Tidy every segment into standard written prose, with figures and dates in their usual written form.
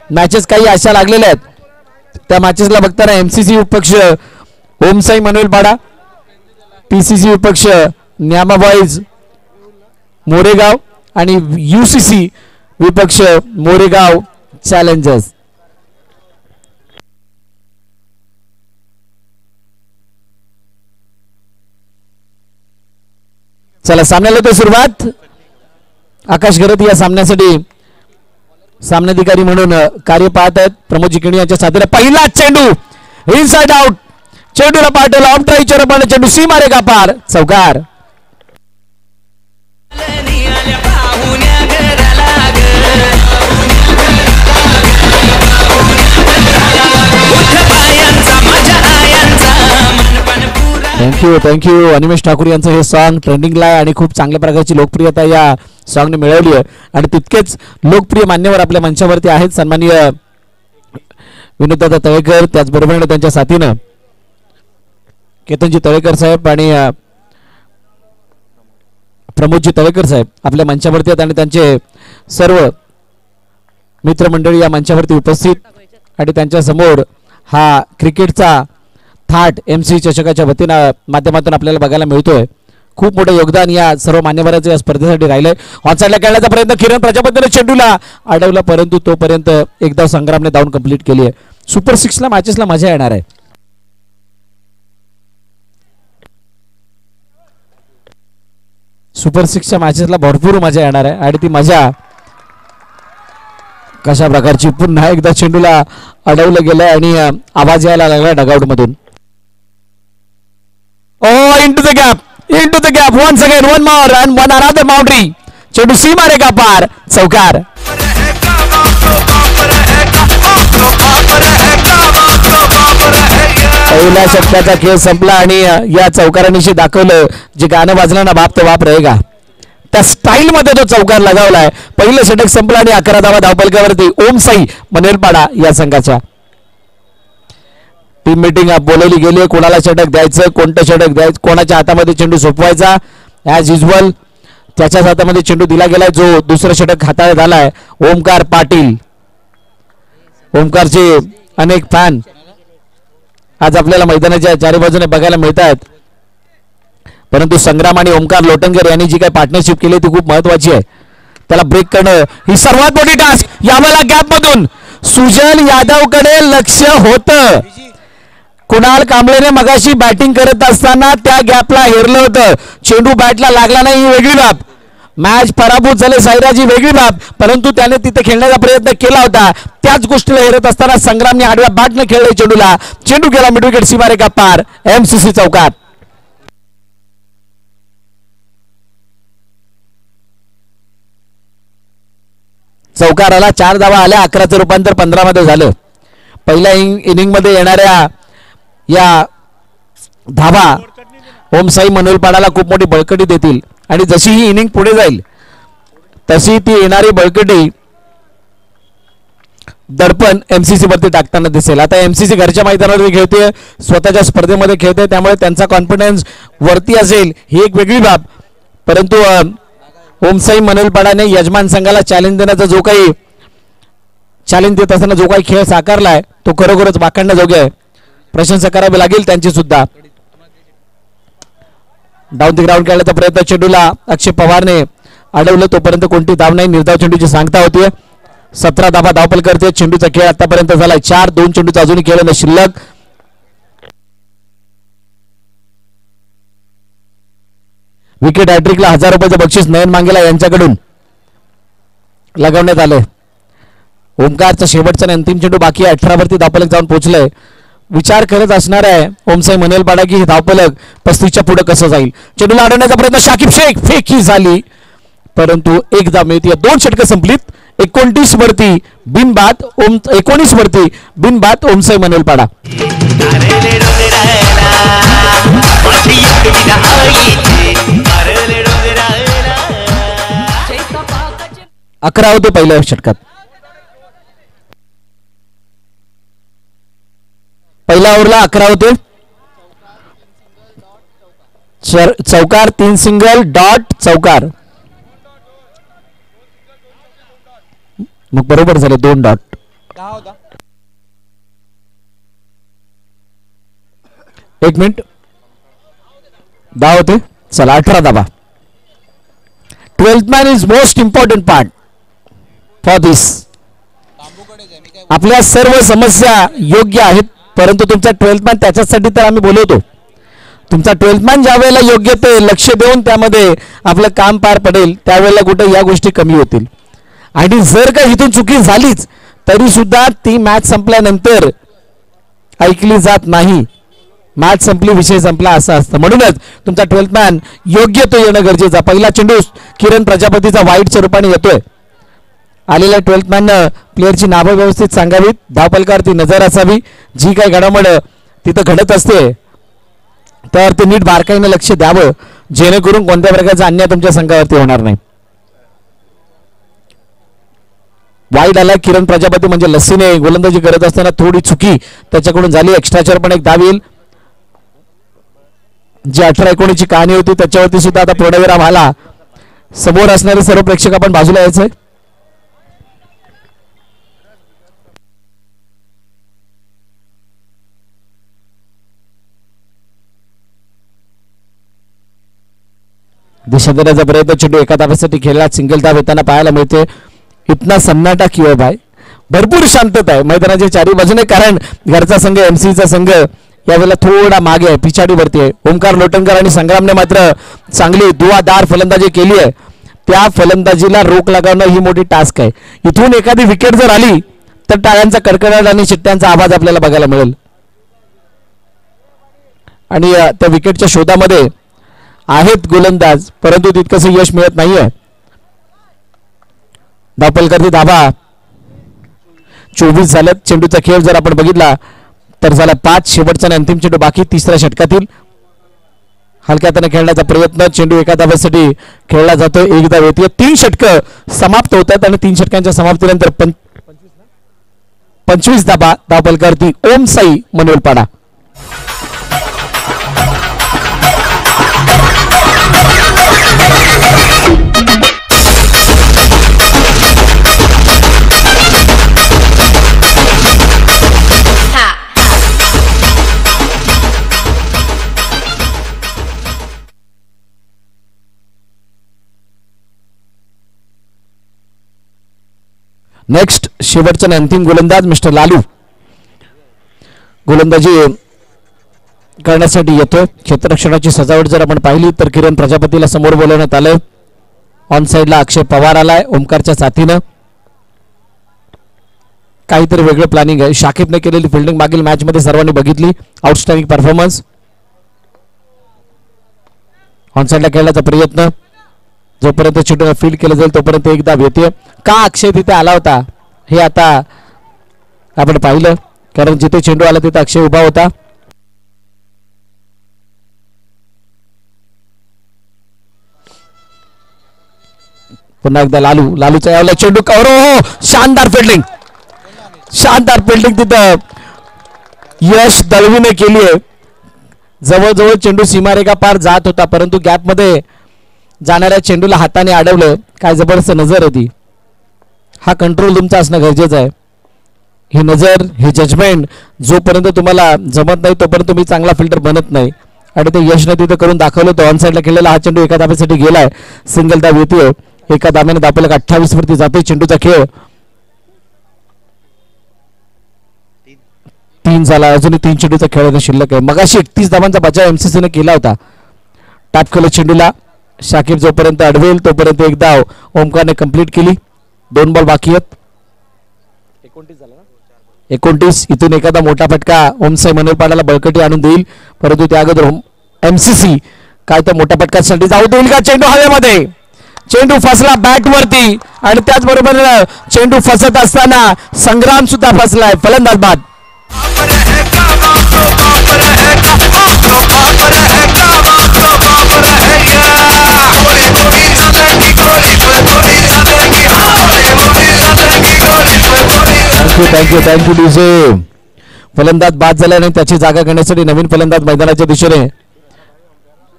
Matches काही अशा लागलेल्या आहेत त्या मॅचेसला बघताना एमसीसी विपक्ष ओमसाई मनवेलपाडा, पीसीसी विपक्ष न्यामा बॉईज मोरेगाव आणि यूसीसी विपक्ष मोरेगाव चॅलेंजर्स. चला सामन्याला होते सुरुवात. आकाश गरत या सामन्यासाठी सामनाधिकारी म्हणून कार्य पाहत आहेत. प्रमोद जिकिणी यांच्या साथीने पहिला चेंडू इनसाइड आउट. चेंडूला पाठवला ऑफ ड्राईव्हच्या रूपाने चेंडू सी मारे का पार, चौकार. थँक्यू अनिमेश ठाकूर यांचं हे सॉन्ग ट्रेंडिंगला आहे आणि खूप चांगल्या प्रकारची लोकप्रियता या सॉन्गने मिळवली आहे आणि तितकेच लोकप्रिय मान्यवर आपल्या मंचावरती आहेत. सन्माननीय विनोददादा तळेकर, त्याचबरोबर त्यांच्या साथीनं केतनजी तळेकर साहेब आणि प्रमोदजी तळेकर साहेब आपल्या मंचावरती आहेत आणि त्यांचे सर्व मित्रमंडळी या मंचावरती उपस्थित आणि त्यांच्या समोर हा क्रिकेटचा थाट एमसी चषकाच्या वतीनं माध्यमातून आपल्याला बघायला मिळतोय. खूप मोठं योगदान या सर्व मान्यवरांचं या स्पर्धेसाठी राहिलंय. ऑनसाइडला खेळण्याचा प्रयत्न किरण प्रजापतीने चेंडूला अडवला परंतु तोपर्यंत एकदा संग्रामने धावून कंप्लीट केली आहे. सुपर 6 मॅचेसला मजा येणार आहे. सुपर 6च्या मॅचेसला भरपूर मजा येणार आहे आणि ती मजा कशा प्रकारची. पुन्हा एकदा चेंडूला अडवलं गेलंय आणि आवाज यायला लागला डगआउट मधून. into the gap once again, one more and one another boundary. चेंडू सी मारे का पार, चौकार. पहिल्या षटकाचा खेळ संपला आणि या चौकारानिशी दाखवलं जे गाणं वाजलं ना बाप तो बाप रहेगा त्या स्टाईल मध्ये तो चौकार लगावलाय. पहिलं षटक संपलं आणि 11 धावा धावफलकावरती ओमसाई मनवेलपाडा या संघाच्या. टीम मीटिंग बोलवली गेली. कोणाला षटक द्यायचं, कोणतं षटक द्यायचं, कोणाच्या हातामध्ये चेंडू सोपवायचा. ॲज युजल त्याच्याच हातामध्ये चेंडू दिला गेलाय जो दुसरं षटक हाताळत आलाय ओमकार पाटील. ओमकारचे अनेक फॅन आज आपल्याला मैदानाच्या चारी बाजूने बघायला मिळत आहेत. परंतु संग्राम आणि ओमकार लोटंगर यांनी जी काही पार्टनरशिप केली ती खूप महत्वाची आहे. त्याला ब्रेक करणं ही सर्वात मोठी टास्क. यावेळेला गॅप मधून सुजल यादवकडे लक्ष होतं. कुणाल कांबळेने मगाशी बॅटिंग करत असताना त्या गॅपला हेरलं होतं. चेंडू बॅटला लागला नाही ही वेगळी बाब. मॅच पराभूत झाले साईराज ही वेगळी बाब. परंतु त्याने तिथे खेळण्याचा प्रयत्न केला होता. त्याच गोष्टीला हेरत असताना संग्रामने आडव्या बॅटने खेळले चेंडूला. चेंडू गेला मिड विकेट सीमारे का पार, एमसीसी चौकात. चौकाराला 4 धावा आल्या. 11चं रूपांतर 15 मध्ये झालं. पहिल्या इनिंग मध्ये येणाऱ्या या धावा ओमसाई मनवेलपाडाला खूप मोठी बळकटी देतील आणि जशी ही इनिंग पुढे जाईल तशी ती येणारी बळकटी दर्पण एमसीसी वरती टाकताना दिसेल. आता एमसीसी घरच्या मैदानावर खेळते, स्वतःच्या स्पर्धेमध्ये खेळते, त्यामुळे त्यांचा कॉन्फिडन्स वरती असेल ही एक वेगळी बाब. परंतु ओमसाई मनवेलपाडाने यजमान संघाला चॅलेंज देण्याचा जो काही चॅलेंज देत असताना जो काही खेळ साकारलाय तो खरोखरच वाखाणण्याजोगे आहे. प्रशंसा करावी लागेल त्यांची सुद्धा. डाऊन द ग्राउंड खेळण्याचा प्रयत्न चेंडूला अक्षय पवारने अडवलं. तोपर्यंत कोणती धाव नाही. निर्धाव चेंडूची सांगता होतीये. 17 धावा धावपल करते. चेंडूचा खेळ आतापर्यंत झालाय 4. 2 चेंडूचा अजूनही खेळ न शिल्लक. विकेट हॅट्रिकला 1000 रुपयाचं बक्षीस नयन मांगेला यांच्याकडून लगावण्यात आले. ओमकारचा शेवटचा अंतिम चेंडू बाकी 18 वरती धावफलक जाऊन पोहोचलाय. विचार करत असणार आहे ओमसाई मनवेलपाडा की हे धावफलक 35च्या पुढे कसं जाईल. चेंडूला अडवण्याचा प्रयत्न शाकिब शेख, फेक ही झाली परंतु एक धाव मिळते. 2 षटकं संपलीत. 29 वरती बिनबाद 19 वरती बिनबाद ओमसाई मनवेलपाडा. 11 होते पहिल्या षटकात. पहिल्या ओव्हरला 11 होते. चौकार 3 सिंगल डॉट चौकार. मग बरोबर झाले 2 डॉट. एक मिनिट 10 होते. चला 18 धावा. 12th man is most important part for this. आपल्या सर्व समस्या योग्य आहेत, परंतु तुमचा 12th मॅन त्याच्यासाठी तर आम्ही बोलवतो. तुमचा 12th मॅन ज्या वेळेला योग्य ते लक्ष देऊन त्यामध्ये आपलं काम पार पडेल त्यावेळेला कुठे या गोष्टी कमी होतील. आणि जर का इथून चुकी झालीच तरी सुद्धा ती मॅच संपल्यानंतर ऐकली जात नाही. मॅच संपली, विषय संपला असं असतं. म्हणूनच तुमचा 12th मॅन योग्य तो येणं गरजेचं. पहिला चेंडू किरण प्रजापतीचा वाईट स्वरूपाने येतोय. आलेल्या 12th मॅन प्लेअरची नावं व्यवस्थित सांगावीत, धावपलकावरती नजर असावी. जी काही घडामोड तिथं घडत असते तर ते नीट बारकाईने लक्ष द्यावं, जेणेकरून कोणत्या प्रकारचा अन्याय तुमच्या संघावरती होणार नाही. वाईट आला किरण प्रजापती म्हणजे लसीने गोलंदाजी करत असताना थोडी चुकी त्याच्याकडून झाली. एक्स्ट्राचर पण एक धाव येईल. जी 18-19 कहाणी होती त्याच्यावरती सुद्धा आता पूर्णविराम आला. समोर असणारे सर्व प्रेक्षक आपण बाजूला यायचंय. दिशा देण्याचा प्रयत्न, चेंडू एका धावेसाठी खेळला. सिंगल धाव येताना पाहायला मिळते. इतना सन्नाटा किंवा भाई भरपूर शांतता आहे मैदानाच्या चारी बाजूने, कारण घरचा संघ एमसीचा संघ यावेळेला थोडा मागे आहे, पिछाडीवरती आहे. ओमकार लोटनकर आणि संग्रामने मात्र चांगली दुवादार फलंदाजी केली आहे. त्या फलंदाजीला रोख लावणं ही मोठी टास्क आहे. इथून एखादी विकेट जर आली तर टाळ्यांचा कडकडाट आणि शिट्ट्यांचा आवाज आपल्याला बघायला मिळेल. आणि त्या विकेटच्या शोधामध्ये आहेत गोलंदाज, परंतु तितकंसं यश मिळत नाहीये. धावपलकरती धाबा 24 झाल्यात. चेंडूचा खेळ जर आपण बघितला तर झाला 5. शेवटचा आणि अंतिम चेंडू बाकी तिसऱ्या षटकातील. हलक्या हाताने खेळण्याचा प्रयत्न, चेंडू एका धावेसाठी खेळला जातोय. एक धाव येते. 3 षटकं समाप्त होतात आणि 3 षटकांच्या समाप्तीनंतर 25 धाबा. धावपलकरती ओम साई मनोलपाडा. नेक्स्ट शेवटचा आणि अंतिम गोलंदाज मिस्टर लालू गोलंदाजी करण्यासाठी येतोय. क्षेत्ररक्षणाची सजावट जर आपण पाहिली तर किरण प्रजापतीला समोर बोलवण्यात आलंय. ऑन साइडला अक्षय पवार आलाय ओमकारच्या साथीनं. काहीतरी वेगळं प्लॅनिंग आहे. शाकिबने केलेली फिल्डिंग मागील मॅच मध्ये सर्वांनी बघितली. Outstanding performance. ऑन साइडला खेळण्याचा प्रयत्न, जोपर्यंत चेंडूला फील्ड केलं जाईल तोपर्यंत एकदा येते. का अक्षय तिथे आला होता हे आता आपण पाहिलं, कारण जिथे चेंडू आला तिथे अक्षय उभा होता. पुन्हा एकदा लालूचा यावला चेंडू कव्हर. हो, शानदार फिल्डिंग, शानदार फिल्डिंग तिथं यश दळवीने केली आहे. जवळजवळ चेंडू सीमारेखा पार जात होता, परंतु गॅप मध्ये जाणाऱ्या चेंडूला हाताने अडवलं. काय जबरदस्त नजर होती. हा कंट्रोल तुमचा असणं गरजेचं आहे. ही नजर, हे जजमेंट जोपर्यंत तुम्हाला जमत नाही तोपर्यंत तुम्ही चांगला फिल्डर बनत नाही. आणि ते यशने तिथं करून दाखवलं होतं. ऑन साइडला खेळलेला हा चेंडू एका धावेसाठी गेलाय. सिंगल धाव येते. एका धाव्याने धावपलक 28 वरती जाते. चेंडूचा खेळ 3 झाला. अजूनही 3 चेंडूचा खेळ शिल्लक आहे. मगाशी 31 धावांचा बचाव एमसीसीने केला होता. टॅप केलं चेंडूला. शाकिब जोपर्यंत अडवेल तोपर्यंत एक धाव ओमकारने कंप्लीट केली. 2 बॉल बाकी आहेत. 29. इथून एखादा मोठा फटका ओमसाई मनोरपाडाला बळकटी आणून देईल, परंतु त्या अगोदर एमसीसी काय तर मोठ्या फटक्यासाठी जाऊ देईल का. चेंडू हवेमध्ये, चेंडू फसला बॅट वरती आणि त्याचबरोबर चेंडू फसत असताना संग्राम सुद्धा फसलाय. फलंदाज बाद. Thank you DJ. फलंदाज बाद झाल्याने त्याची जागा घेण्यासाठी नवीन फलंदाज मैदानाच्या दिशेने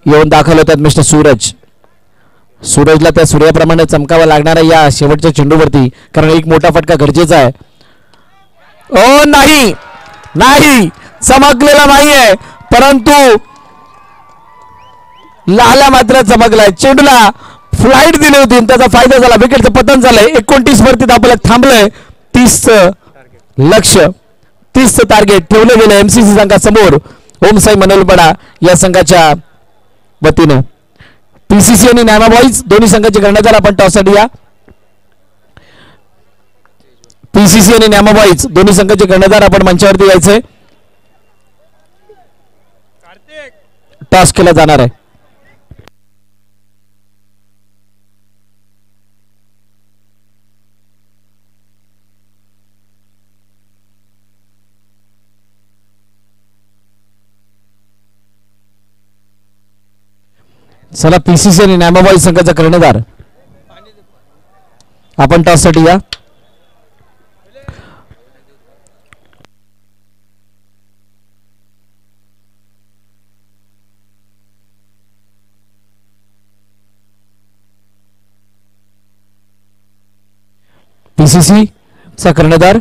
येऊन दाखल होतात. मिस्टर सूरजला त्या सूर्याप्रमाणे चमकावा लागणाऱ्या या शेवटच्या चेंडूवरती, कारण एक मोठा फटका गरजेचा आहे. ओ नाही नाही, चमकलेला नाहीये, परंतु लाल्या मात्र चमकलाय. चेंडूला फ्लाईट दिली होती, त्याचा फायदा झाला, विकेटचं पतन झालंय. 29 वरती आपल्याला थांबलंय. 30 लक्ष, 30 टार्गेट ठेवले गेले एमसीसी संघासमोर ओमसाई मनोलपडा या संघाच्या वतीनं. पीसीसी आणि नॅमा बॉईज दोन्ही संघाचे कर्णधार आपण टॉससाठी या. पीसीसी आणि नॅमा बॉईज दोन्ही संघाचे कर्णधार आपण मंचावरती यायचंय. टॉस केला जाणार आहे. चला पीसीसी आणि नॅमाबाई संघाचा कर्णधार आपण टॉससाठी या. पीसीसी चा कर्णधार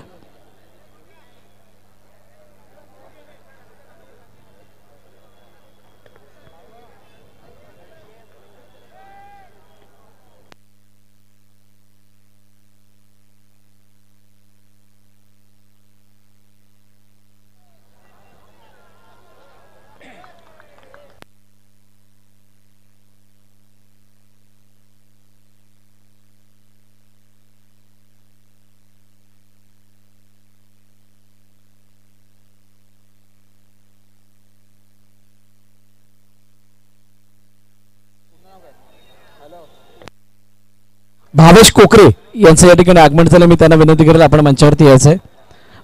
भावेश कोकरे यांचं या ठिकाणी आगमन झालं. मी त्यांना विनंती करेल आपण मंचावरती यायचं आहे.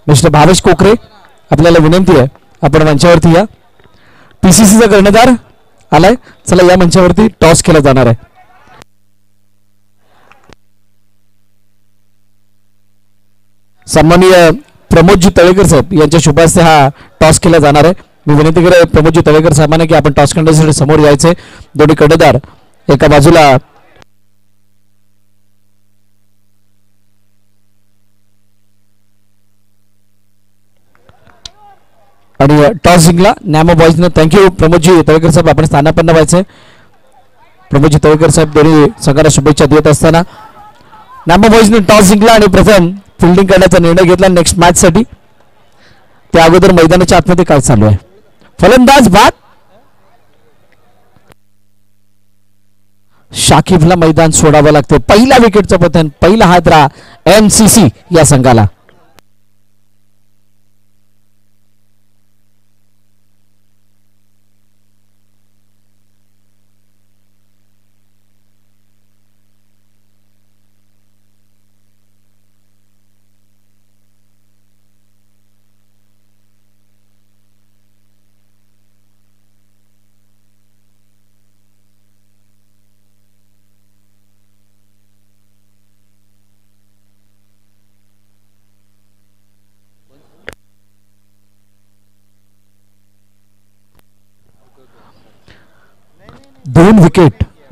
मिस्टर भावेश कोकरे आपल्याला विनंती आहे आपण मंचावरती या. पीसीसीचा कर्णधार आलाय. चला या मंचावरती टॉस केला जाणार आहे. सन्माननीय प्रमोदजी तळेकर साहेब यांच्या शुभ हस्ते हा टॉस केला जाणार आहे. मी विनंती करेल प्रमोदजी तळेकर साहेबांना की आपण टॉस करण्यासाठी समोर यायचे. दोन्ही कर्णधार एका बाजूला आणि टॉस जिंकला नॅमा बॉईजनं. थँक्यू प्रमोदजी तळेकर साहेब, आपण स्थानापन्न व्हायचंय. प्रमोदजी तळेकर साहेब दोन्ही संघाला शुभेच्छा देत असताना नॅमा बॉईजने टॉस जिंकला आणि प्रथम फिल्डिंग करण्याचा निर्णय घेतला नेक्स्ट मॅच साठी. त्या अगोदर मैदानाच्या आतमध्ये काय चालू आहे. फलंदाज बाद. शाकिबला मैदान सोडावं लागते. पहिला विकेटचं पतन, पहिला हादरा एमसीसी या संघाला.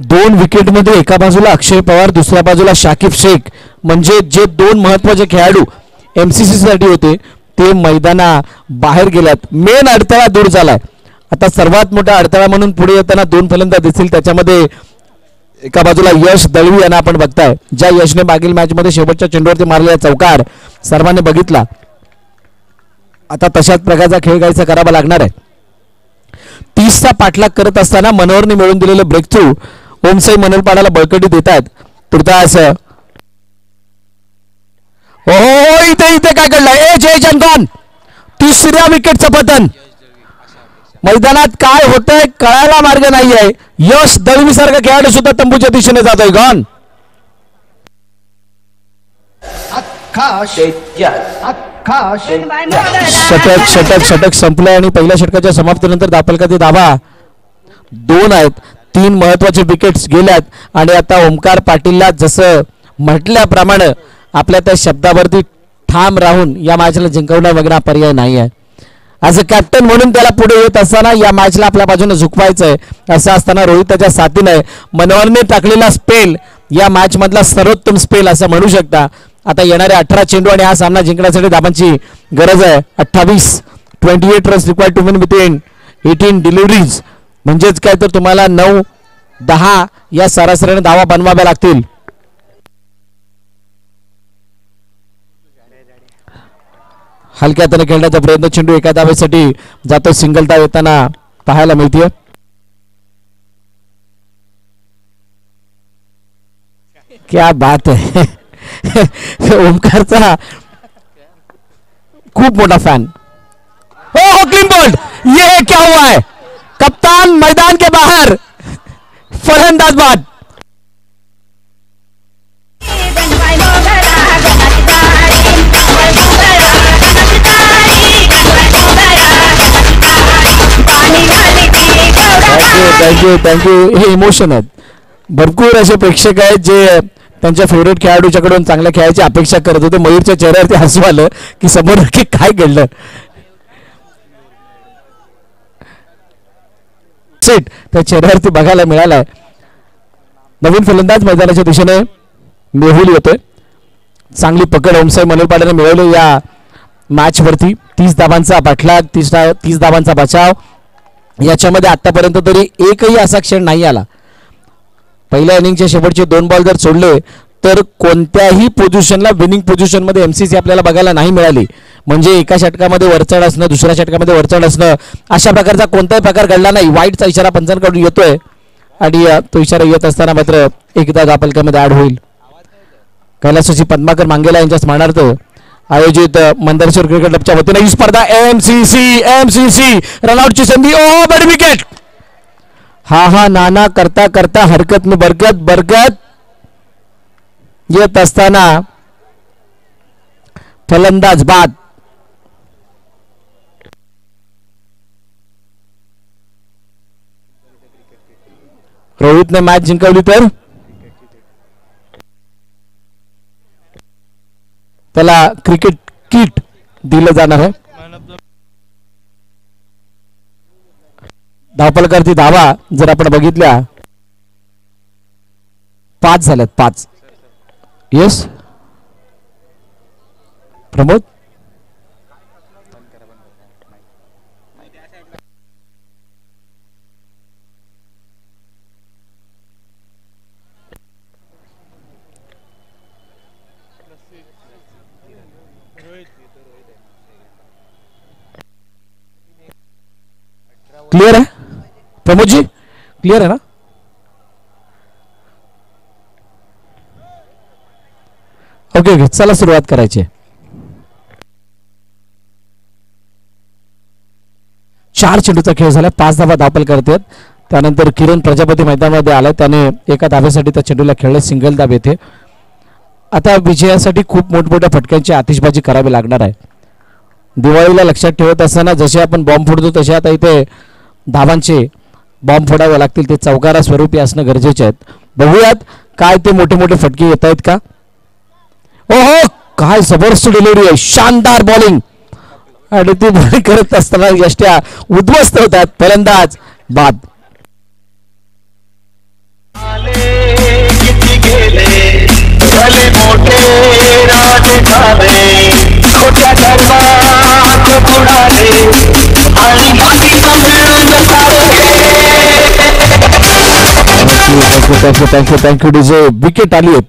दोन विकेट मध्ये एका बाजूला अक्षय पवार, दुसऱ्या बाजूला शाकिब शेख, म्हणजे जे दोन महत्वाचे खेळाडू एमसीसी साठी होते ते मैदाना बाहेर गेल्यात. मेन अडथळा दूर झालाय. आता सर्वात मोठा अडथळा म्हणून पुढे येताना दोन फलंदाज दिसतील. त्याच्यामध्ये एका बाजूला यश दळवी यांना आपण बघताय, ज्या यशने मागील मॅच मध्ये शेवटच्या चेंडूवरती मारलेला चौकार सर्वांनी बघितला. आता तशाच प्रकारचा खेळ गायचा करावा लागणार आहे. 30चा पाठलाग करत असताना मनोहरने मिळवून दिलेले ब्रेक थ्रू ओमसाई मनोलपाडाला बळकटी देत आहेत. तुर्तास इथे काय घडलंय. ए जयचंद गॉन, तिसऱ्या विकेटचं पतन. मैदानात काय होतंय कळायला मार्ग नाहीये. यश दळवी सारखा खेळाडू सुद्धा तंबूच्या दिशेने जातोय. गॉन षटक संपलंय आणि पहिल्या षटकाच्या समाप्तीनंतर दापलकाती धावा 2 आहेत. 3 महत्वाचे विकेट्स गेल्यात आणि आता ओमकार पाटीलला जसं म्हटल्याप्रमाणे आपल्या त्या शब्दावरती ठाम राहून या मॅचला जिंकवणं वगैरे पर्याय नाही आहे. ॲज अ कॅप्टन म्हणून त्याला पुढे येत असताना या मॅचला आपल्या बाजूने झुकवायचंय. असं असताना रोहिताच्या साथीने मनोहरने टाकलेला स्पेल या मॅच मधला सर्वोत्तम स्पेल असं म्हणू शकता. आता येणारे 18 चेंडू आणि हा सामना जिंकण्यासाठी धाबांची गरज आहे. 28 runs required to win with 18 deliveries. म्हणजेच काय तर तुम्हाला 9-10 या सरासरीने धावा बनवाव्या लागतील. हलक्या हाताने खेळण्याचा प्रयत्न, चेंडू एका धावेसाठी जातो. सिंगल धाव येताना पाहायला मिळते. क्या बात है. ओमकारचा खूप मोठा फॅन. हो क्लीन बोल्ड. ये क्या हुआ है. कप्तान मैदान के बाहर, फलंदाज बाद. थँक्यू. हे इमोशन आहेत. भरपूर असे प्रेक्षक आहेत जे त्यांच्या फेवरेट खेळाडूच्याकडून चांगल्या खेळायची अपेक्षा करत होते. मयूरच्या चेहऱ्यावरती हसू आलं की समोर नक्की काय घडलं. सेट त्या चेहऱ्यावरती बघायला मिळालाय. नवीन फलंदाज मैदानाच्या दिशेने मेहुल येतोय. चांगली पकड ओमसाई मनोलपाड्याने मिळवली या मॅच वरती. 30 धावांचा पाठलाग, 30 धावांचा बचाव. याच्यामध्ये आतापर्यंत तरी एकही असा क्षण नाही आला. पहिल्या इनिंगचे शेवटचे 2 बॉल जर सोडले तर कोणत्याही पोझिशनला विनिंग पोझिशन मध्ये एमसीसी आपल्याला बघायला नाही मिळाली. म्हणजे एका षटकामध्ये वरचढ असणं, दुसऱ्या षटकामध्ये वरचढ असणं, अशा प्रकारचा कोणताही प्रकार घडला नाही. वाईटचा इशारा पंचांकडून येतोय आणि तो इशारा येत असताना मात्र एकदा धापलक्यामध्ये ऍड होईल. कैलासवासी पद्माकर मांगेला यांच्या स्मरणार्थ आयोजित मंदरश्वर क्रिकेट क्लबच्या वतीने ही स्पर्धा एमसीसी रनआउटची संधी. ओ बडी विकेट. हा नाना करता करता हरकत में बरकत येत असताना फलंदाज बाद. रोहितने मॅच जिंकवली तर त्याला क्रिकेट किट दिलं जाणार आहे. धावपलकारती धावा जर आपण बघितल्या 5 झाल्यात. 5. येस प्रमोद. क्लियर आहे प्रमोदजी. क्लियर आहे ना. ओके चला सुरुवात करायची. 4 चेंडूचा खेळ झाला. 5 धावा धावपल करतात. त्यानंतर किरण प्रजापती मैदानामध्ये आला. त्याने एका धावेसाठी त्या चेंडूला खेळले. सिंगल धाव येते. आता विजयासाठी खूप मोठमोठ्या फटक्यांची आतिषबाजी करावी लागणार आहे. दिवाळीला लक्षात ठेवत असताना जसे आपण बॉम्ब फोडतो तसे आता इथे धावांचे बॉम्ब फोडावे लागतील. ते चौकारा स्वरूपी असणं गरजेचे आहेत. बघूयात काय ते मोठे मोठे फटके येत आहेत का. ओहो काय जबरदस्त डिलिव्हरी आहे. शानदार बॉलिंग आणि ती बॉलिंग करत असताना यष्ट्या उद्ध्वस्त होतात. फलंदाज बाद. Thank you DJ. विकेट आली आहे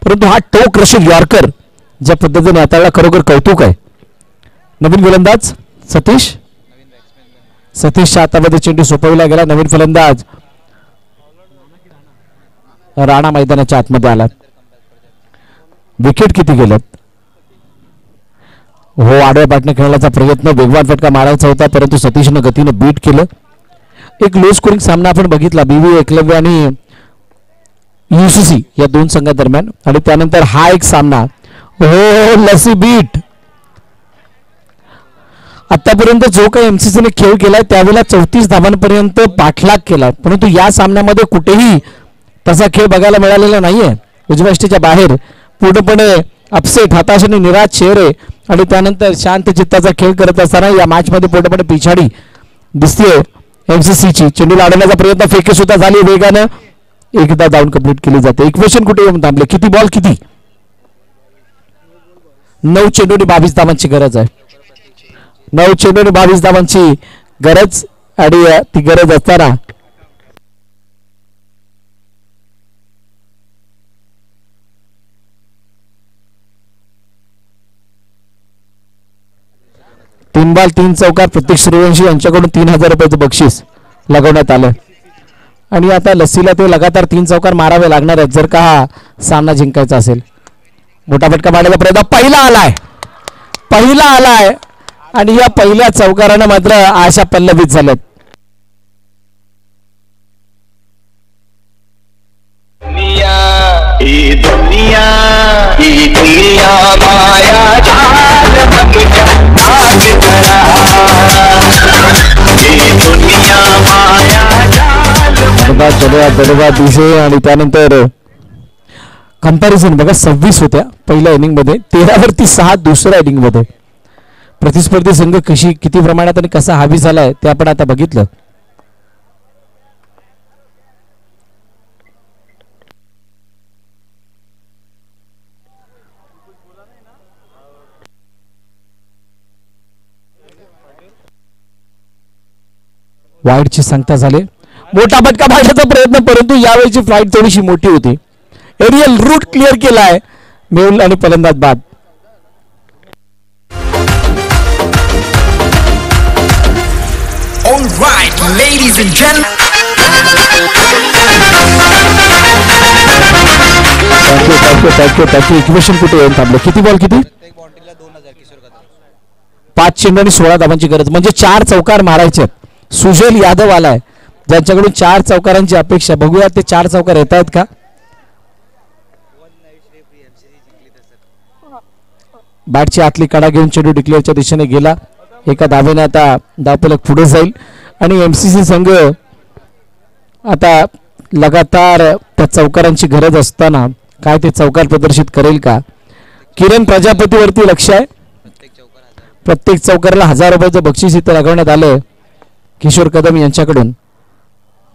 परंतु हा टोक रशीद यॉर्कर ज्या पद्धतीने हाताळला खरोखर कौतुक आहे. नवीन गोलंदाज सतीशच्या हातामध्ये चेंडू सोपविला गेला. नवीन फलंदाज राणा मैदानाच्या आतमध्ये आला. विकेट किती गेलेत. हो आडव्या पाटने खेळण्याचा प्रयत्न, वेगवान फटका मारायचा होता परंतु सतीशनं गतीनं बीट केलं. एक लो स्कोरिंग सामना आपण बघितला बीव्ही एकलव्य आणि यूसीसी या 2 संघादरम्यान. आणि त्यानंतर हा एक सामना हो लसी बीट. आतापर्यंत जो काही एमसीसीने खेळ केलाय त्यावेळेला 34 धावांपर्यंत पाठलाग केला परंतु या सामन्यामध्ये कुठेही तसा खेळ बघायला मिळालेला नाहीये. उजव्या यष्टीच्या बाहेर पूर्णपणे अपसेट, हताश आणि निराश चेहरे आणि त्यानंतर शांत चित्ताचा खेळ करत असताना या मॅच मध्ये पूर्णपणे पिछाडी दिसतेय एमसीसीची. चेंडूला अडवण्याचा प्रयत्न, फेकी सुद्धा झाली वेगानं. एकदा डाऊन कंप्लीट केली जाते. इक्वेशन कुठे येऊन थांबले. किती बॉल किती. 9 चेंडूंनी 22 धावांची गरज आहे. 9 चेंडूंनी 22 धावांची गरज आणि ती गरज असताना तीन बॉल 3 चौकार प्रत्येक सूर्यवंशी यांच्याकडून 3000 रुपयाचं बक्षीस लगवण्यात आलं आणि आता लस्सीला ते लगातार 3 चौकार मारावे लागणार आहेत जर का हा सामना जिंकायचा असेल. मोठा फटका मारण्याचा प्रयत्न पहिला आलाय आणि या पहिल्या चौकाराने मात्र आशा पल्लवित झाल्यात. दिसे आणि त्यानंतर कंपॅरिझन बघा 26 होत्या पहिल्या इनिंग मध्ये 13 वरती 6 दुसऱ्या इनिंग मध्ये. प्रतिस्पर्धी संघ किती प्रमाणात आणि कसा हावी झालाय ते आपण आता बघितलं. वाईडची सांगता झाले. मोठा फटका मारण्याचा प्रयत्न परंतु यावेळीची फ्लाईट थोडीशी मोठी होती. एरियल रूट क्लिअर केलाय मेहुल आणि फलंदाज बाद. Alright, ladies and gentlemen. Thank you. Equation कुठे येऊन थांबलं. किती बॉल किती 5 चेंडू आणि 16 धावांची गरज म्हणजे 4 चौकार मारायचे. सुजल यादव आलाय ज्यांच्याकडून 4 चौकारांची अपेक्षा. बघूया ते 4 चौकार येत आहेत का. बॅटची आतली कडा घेऊन चेंडू डिक्लेअरच्या दिशेने गेला. एका धावेने आता धावफलक पुढे जाईल आणि एमसीसी संघ आता लगातार त्या चौकारांची गरज असताना काय ते चौकार प्रदर्शित करेल का. किरण प्रजापतीवरती लक्ष आहे. प्रत्येक चौकाराला 1000 रुपयाचं बक्षीस इथं लागवण्यात आलं किशोर कदम यांच्याकडून.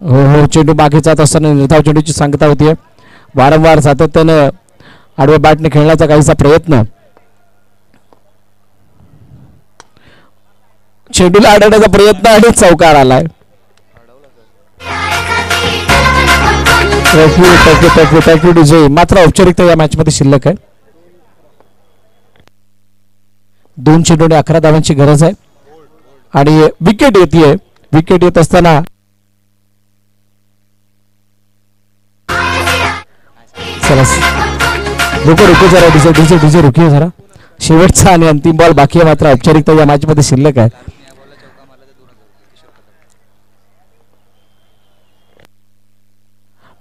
हो चेंडू मागे जात असताना निर्धाव चेंडूची सांगता होतीये. वारंवार सातत्यानं आडव्या बॅटने खेळण्याचा काहीसा प्रयत्न. चेंडूला अडवण्याचा प्रयत्न आणि चौकार आलाय. Thank you DJ. मात्र औपचारिकता या मॅच मध्ये शिल्लक आहे. 2 चेंडूने 11 धावांची गरज आहे आणि विकेट येते. विकेट येत असताना चला रुको जरा डीजे रुकिये जरा. शेवटचा आणि अंतिम बॉल बाकी आहे. मात्र औपचारिकता या मॅच मध्ये शिल्लक आहे.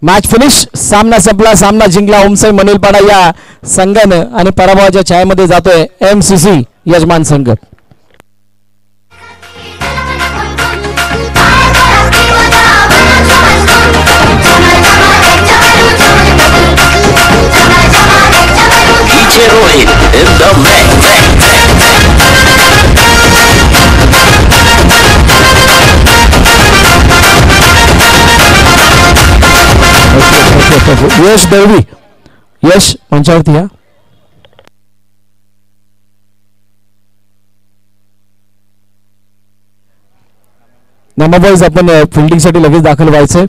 Match finish. सामना संपला. सामना जिंकला ओमसाई मनुलपाडा या संघानं आणि पराभवाच्या छायेमध्ये जातोय एमसीसी यजमान संघ. यश दळवी यश मंचावरती या. नमाबॉईज आपण फिल्डिंग साठी लगेच दाखल व्हायचंय.